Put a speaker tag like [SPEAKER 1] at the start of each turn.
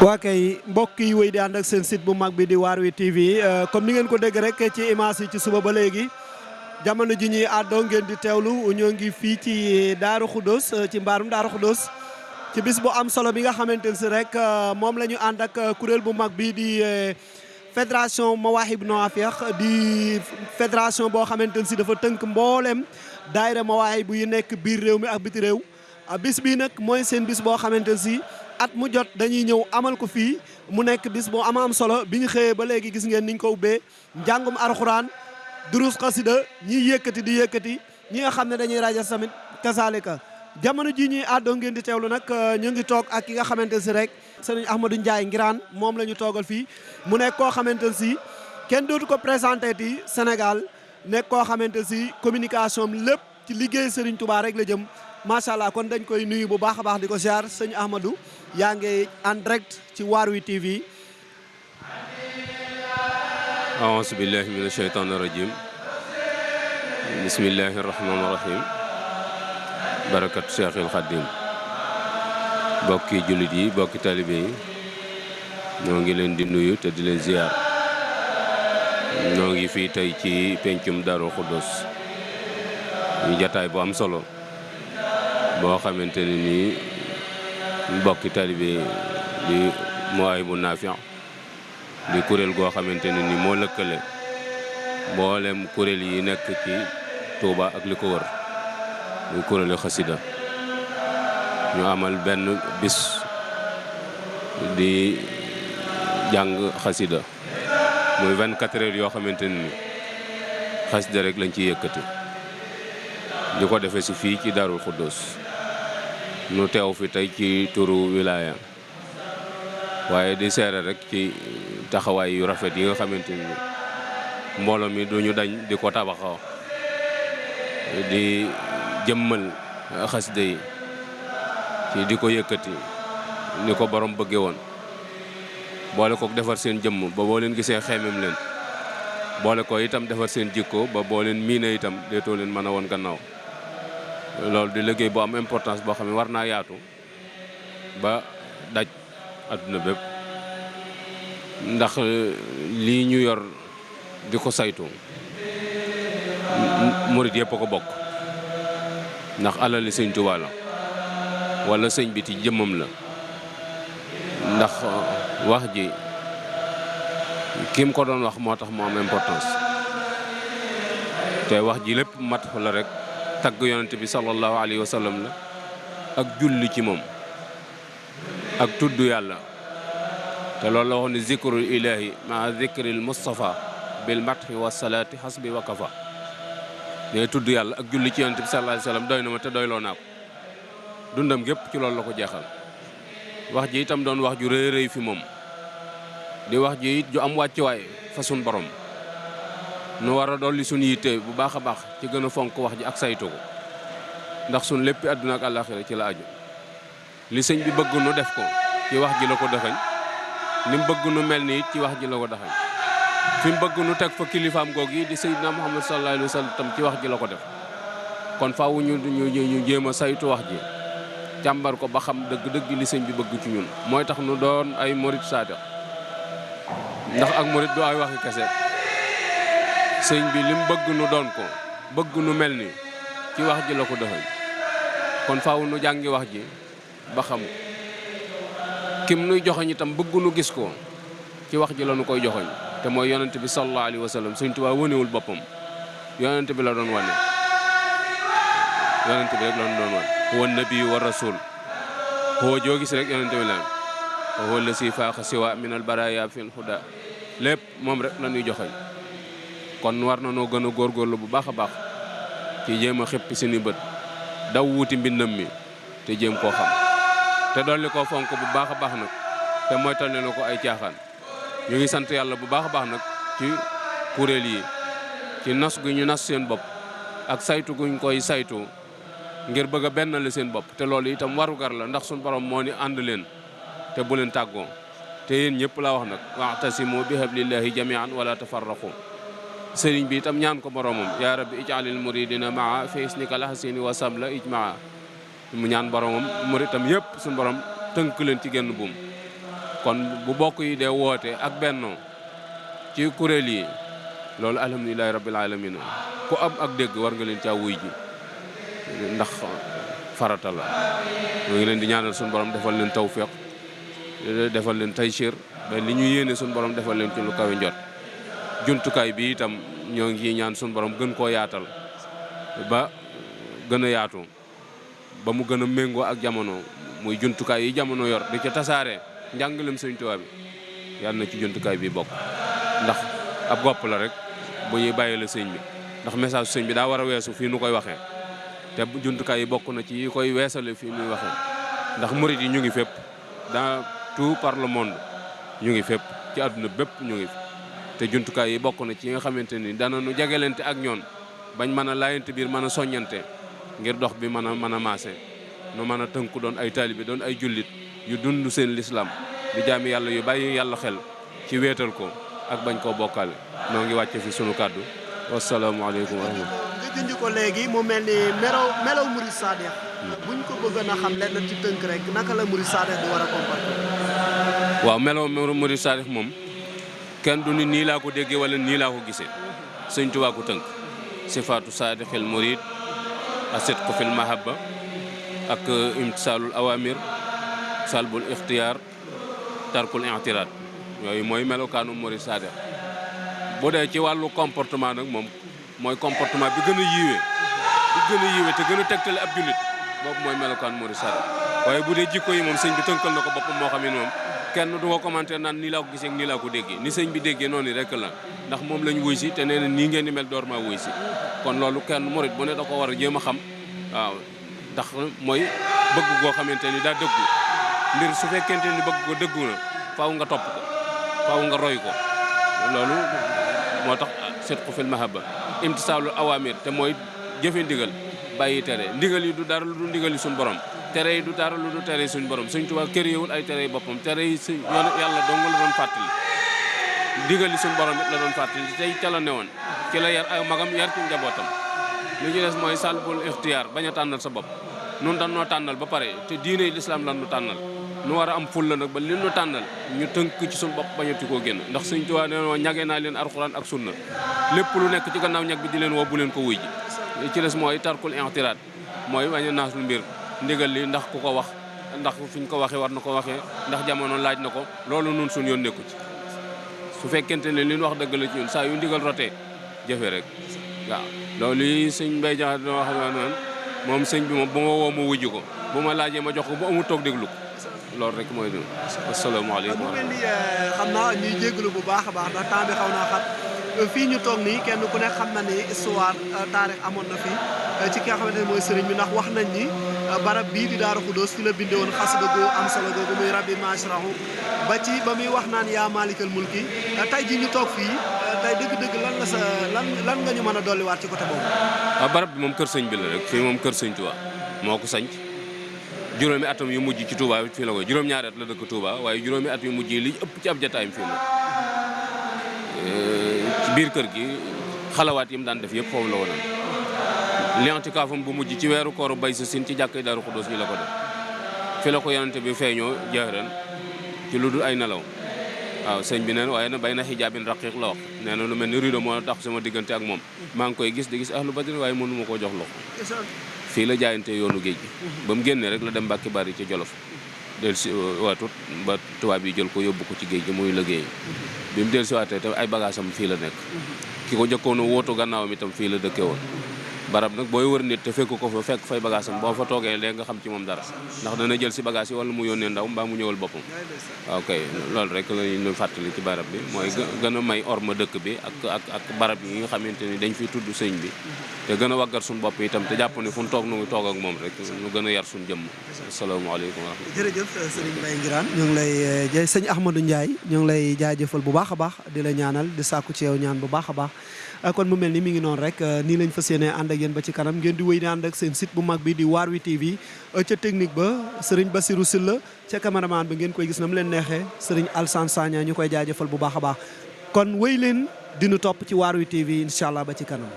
[SPEAKER 1] waa kay mbokk yi wéy di ànd ak seen site bu mag bi di Waarwi TV comme ni ngeen ko dégg rek ci image yi ci suba ba léegi jamono ji ñuy àddoo ngeen di teewlu ñoo ngi fii ci Daaru Xudoos ci mbaarum Daaru Xudoos ci bis bu am solo bi nga xamante ne si rek moom la ñu ànd ak kuréel bu mag bi di fédération Mawahibou Nafih di fédération boo xamante ne si dafa tënk mboolem daayira Mawahibou yu nekk biir réew mi ak biti réew bis bii nag mooy seen bis boo xamante ne si at mu jot dañuy ñëw amal ko fii mu nekk bis boo am solo bi ñu xëyee ba léegi gis ngeen niñ ko ubbee njàngum alxuraan durus xasida ñiy yëkkati di yëkkati ñi nga xam ne dañuy rajas tamit kasaalika jamono ji ñuy àddoo ngeen di teewlu nag ñu ngi toog ak ki nga xamante si rek sëriñ Ahmadou Ndiaye Ngiraan moom la ñu toogal fii mu nekk koo xamante si kenn dootu ko présenté ti Sénégal nekk koo xamante si communication lépp ci liggéey Serigne Touba rek la jëm macha allah kon dañ koy nuyu bu baax a baax di ko ziar sëñ Ahmadou yaa ngi en direct ci Waarwi TV.
[SPEAKER 2] aouzu billahi mina shaytaani rajim bismillahi rahmaani rahim barakat Cheikhul Khadim bokki jullit yi bokki talibe yi ñoo ngi leen di nuyu te di leen ziar ñoo ngi fii tey ci pencum Daaru Xudoos ñu jataay bu am solo boo xamante ne nii mbokki talibe di Mawahibou Nafih di kuréel goo xamante ne nii moo lëkkale mboolem kuréel yi nekk ci Touba ak li ko wër muy kuréelu xasida ñu amal benn bis di jàng xasida muy 24 heures yoo xamante ne nii xasida rek lañ ciy yëkkati di ko defee si fii ci Daarul Xudoos nu teew fi tey ci turu wilaya waaye di seere rek ci taxawaay yu rafet yi nga xamante ni mbooloo mi duñu dañ di ko tabaxaw di jëmmal xasida yi ci di ko yëkkati ni ko borom bëgge woon boole ko defar seen jëmm ba boo leen gisee xeemem leen boole ko itam defar seen jikko ba boo leen miine itam deetoo leen mën a woon gannaaw loolu di liggéey bu am importance boo xam ne war naa yaatu ba daj adduna bépp ndax lii ñu yor di ko saytu murit yëpp a ko bokk ndax alali sëñ Tuubaa la wala sëñ bi ci jëmmam la ndax wax ji kim ko doon wax moo tax mu am importance te wax ji lépp mat la rek tagg yonent bi sallallahu alayhi wa sallam la ak julli ci moom ak tudd yàlla te loolu la wax ne zikrul ilahi maa zikril mustafa bil mathi wa salaati hasbi wa kafa ne tudd yàlla ak julli ci yonent bi sallallahu alayhi wa sallam doy na ma te doyloo naa ko dundam gépp ci loolu la ko jeexal wax ji itam doon wax ju rëy rëy fi moom di wax ji it ju am wàccuwaay fa sun borom nu war a dolli suñu yitte bu baax a baax ci gën a fonk wax ji ak saytu ko ndax suñ léppi àdduna ak àllaaxira ci la aju li sëñ bi bëgg nu def ko ci wax ji la ko dexañ ni mu bëgg nu mel ni ci wax ji la ko dexañ fi mu bëgg nu teg fa kilifaam goog yi di Seydina Muhammad sallallahu alayhi wa sallam tam ci wax ji la ko def kon faaw ñu jéem a saytu wax ji jàmbar ko ba xam dëgg-dëgg li sëñ bi bëgg ci ñun mooy tax nu doon ay murit saadiq ndax ak murit du ay waxi kese sëñ bi lim bëgg nu doon ko bëgg nu mel ni ci wax ji la ko defal kon faaw nu jàngi wax ji ba xam kim nuy joxoñ itam bëgg nu gis ko ci wax ji la nu koy joxoñ te mooy yonent bi sallallahu alayhi wa sallam sëñ Tuubaa wanewul boppam yonent bi la doon wane yonent bi rek la doon wane huwa nabi wa rasul huwa joo gis rek yonent bi la huwa lasi faaxa siwa min al baraya fil huda lépp moom rek la ñuy joxoñ kon war na noo gën a góorgóorlu bu baax a baax ci jéem a xippi suñu bët daw wuti mbindam mi te jéem koo xam te dolli koo fonk bu baax a baax nag te moytal ne ko ay caaxaan ñu ngi sant yàlla bu baax a baax nag ci kuréel yi ci nas gu ñu nas seen bopp ak saytu guñ koy saytu ngir bëgg a benn la seen bopp te loolu itam warugar la ndax suñu borom moo ni ànd leen te bu leen tàggoo te yéen ñëpp laa wax nag wa'tasimu bi hablillahi jami'an wala tafarraqu sëriñ bi itam ñaan ko boromam yaa rabbi ij'alil muridina maa fi isnika lahsini wa samla ijmaa mu ñaan boromam muritam yëpp suñu borom tënk leen ci genn buum kon bu bokk yi dee woote ak bennoo ci kuréel yi loolu alhamdulilahi rabbil alamin ku am ak dégg war nga leen caa wuy ji ndax farata la. ñoo ngi leen di ñaanal suñu borom defal leen tawfiq defal leen taysir ba li ñu yéene suñu borom defal leen ci lu kawe njot. Jumtukaay bi itam ñoo ngi ñaan suñu borom gën koo yaatal ba gën a yaatu ba mu gën a méngoo ak jamono muy jumtukaay yi jamono yor di ca tasaare njàngalem Sëñ Tuubaa bi yàlla na ci jumtukaay bi bokk ndax ab gopp la rek bu ñuy bàyyi la sëñ bi ndax message sëñ bi daa war a weesu fii nu koy waxee te jumtukaay yi bokk na ci yi koy weesale fii nuy waxee ndax murit yi ñu ngi fépp dans tout par le monde ñu ngi fépp ci àdduna bépp ñu ngi fi te jumtukaay yi bokk na ci yi nga xamante ni dana nu jegelante ak ñoon bañ mën a laayante biir mën a soññante ngir dox bi mën a maase nu mën a tënku doon ay taalibe doon ay jullit yu dund seen lislaam di jaami yàlla yu bàyyi yàlla xel ci wéetal ko ak bañ koo bokkaale noo ngi wàcce fi sunu kàddu wasalaamaaleykum wa rahmatulah.
[SPEAKER 1] nga junj ko léegi mu mel ni melaw murid saadix buñ ko bëggoon a xam lenn ci tënk rek naka la murid saadix di war a comporter.
[SPEAKER 2] waaw melaw murid saadix moom kenn du ni nii laa ko déggee wala nii laa ko gisee Sëñ Tuubaa ko tënk sifaatu saadixil murid asidqu fil mahabba ak imtisaalul awamir salbul ixtiyaar tarkul i'tiraad yooyu mooy melokaanu murid saadix. bu dee ci wàllu comportement nag moom mooy comportement bi gën a yiwee te gën a tegtale ab jullit boobu mooy melokaan murid saadix waaye bu dee jikko yi moom sëñ bi tënkal na ko boppam moo xam ne moom kenn du ko commenter naan nii laa ko gisee ak nii laa ko déggee ni sëñ bi déggee noonu rek la ndax moom lañ wuy si te nee na nii ngeen di mel door maa wuy si kon loolu kenn murid bu ne da ko war a jéem a xam waaw ndax mooy bëgg goo xamante ni daa dëggu mbir su fekkente ni bëgg ko dëggu na faaw nga topp ko faaw nga roy ko loolu moo tax sidqu fil mahabba imtisaalul awamir te mooy jëfe ndigal bàyyi tere ndigal yi du dara lu du ndigal yi suñu borom tere yi du dara lu du tere yi suñu borom Sëñ Tuubaa kër yewul ay tere yi boppam tere yi suñ yàlla dong la doon fàttali ndigal yi suñu borom it la doon fàttali tey ca la newoon ci la yar ay magam yar ci njabootam li ci des mooy salbul ixtiyaar bañ a tànnal sa bopp nun dañ noo tànnal ba pare te diine lislaam lan nu tànnal nu war a am fulla nag ba li nu tànnal ñu tënk ci suñu bopp bañati koo génn ndax Sëñ Tuubaa nee na ñagee naa leen alxuraan ak sunna lépp lu nekk ci gannaaw ñag bi di leen woo bu leen ko wuy ji li ci des mooy tarkul i'tiraad mooy bañ a naas lu mbir ndigal li ndax ku ko wax ndax fi ñu ko waxee war na ko waxee ndax jamono laaj na ko loolu nun suñ yoon nekku ci su fekkente ne li ñu wax dëgg la ci ñun saa yu ndigal rotee jëfe rek waaw loolu yi sëñ Mbay Jaxate dina wax noonu moom sëñ bi moom bu ma woo ma wujj ko bu ma laajee ma jox ko bu amul toog déglu ko loolu rek mooy doon asalaamaaleykum.
[SPEAKER 1] mu mel ni xam naa ñuy jégalu bu baax a baax ndax temps bi xaw naa xat fii ñu toog nii kenn ku nekk xam na ni histoire taarix amoon na fi ci ki nga xamante ne mooy sëriñ bi ndax wax nañ ni barab bii di Daaru Xudoos fi la bindee woon xasida gu am solo googu muy rabbi masrahu ba ci ba muy wax naan yaa maalikal mulki tey ji ñu toog fii tey dëgg-dëgg lan nga ñu mën a dolliwaat ci côté boobu.
[SPEAKER 2] waaw barab bi moom kër sëñ bi la rek fii moom kër sëñ Tuubaa moo ko sañc juróomi atam yu mujj ci Touba fii la koy juróom-ñaari at la dëkk Touba waaye juróomi at yu mujj yi li ëpp ci ab jataayam fii la ci biir kër gi xalawaat yi mu daan def yëpp foofu la woon li'tikaafam bu mujj ci weeru kooru bay sa sin ci jàkkay Daaru Xudoos yi la ko def fi la ko yonante bi feeñoo jahran ci lu dul ay nelaw waaw sëñ bi neen waaye na bay na xijaabin raqiq la wax nee na lu mel ni rido moo tax sama diggante ak moom maa ngi koy gis di gis ahlu badrin waaye mënu ma koo jox loxo fii la jaayante yoonu géej gi ba mu génnee rek la dem Mbàkke Bari ci Jolof del si waatut ba tubaab yi jël ko yóbbu ko ci géej gi muy liggéey bi mu del si waatee te ay bagaasam fii la nekk ki ko jëkkoon a wóotu gannaawam itam fii la dëkke woon barab nag booy wër nit te fekk ko fa fekk fay bagaasam boo fa toogee léegi nga xam ci moom dara ndax dana jël si bagage yi wala mu yónnee ndaw mbaa mu ñëwal boppam waaw kay loolu rek la ñu fàttali ci barab bi mooy gën a may orma dëkk bi ak barab yi nga xamante ni dañ fiy tudd sëñ bi te gën a waggar suñu bopp itam te jàpp ne fu ñu toog nu ngi toog ak moom rek ñu gën a yar suñu jëmm asalaamaaleykum wa rahmatulah.
[SPEAKER 1] jërëjëf sëriñ Mbaye Nguirane ñu ngi lay sëñ Ahmadou Ndiaye ñu ngi lay jaajëfal bu baax a baax di la ñaanal di sàkku ci yow ñaan bu baax a baax kon mu mel ni mi ngi noonu rek nii lañ fas yéene ànd ak yéen ba ci kanam ngeen di wéy di ànd ak seen site bu mag bi di Waarwi TV ca technique ba sëriñ Bassirou Sylla ca cameraman ba ngeen koy gis na mu leen neexee sëriñ Alsane Sagna ñu koy jaajëfal bu baax a baax kon wéy leen dinu topp ci Waarwi TV incha allah ba ci kanam.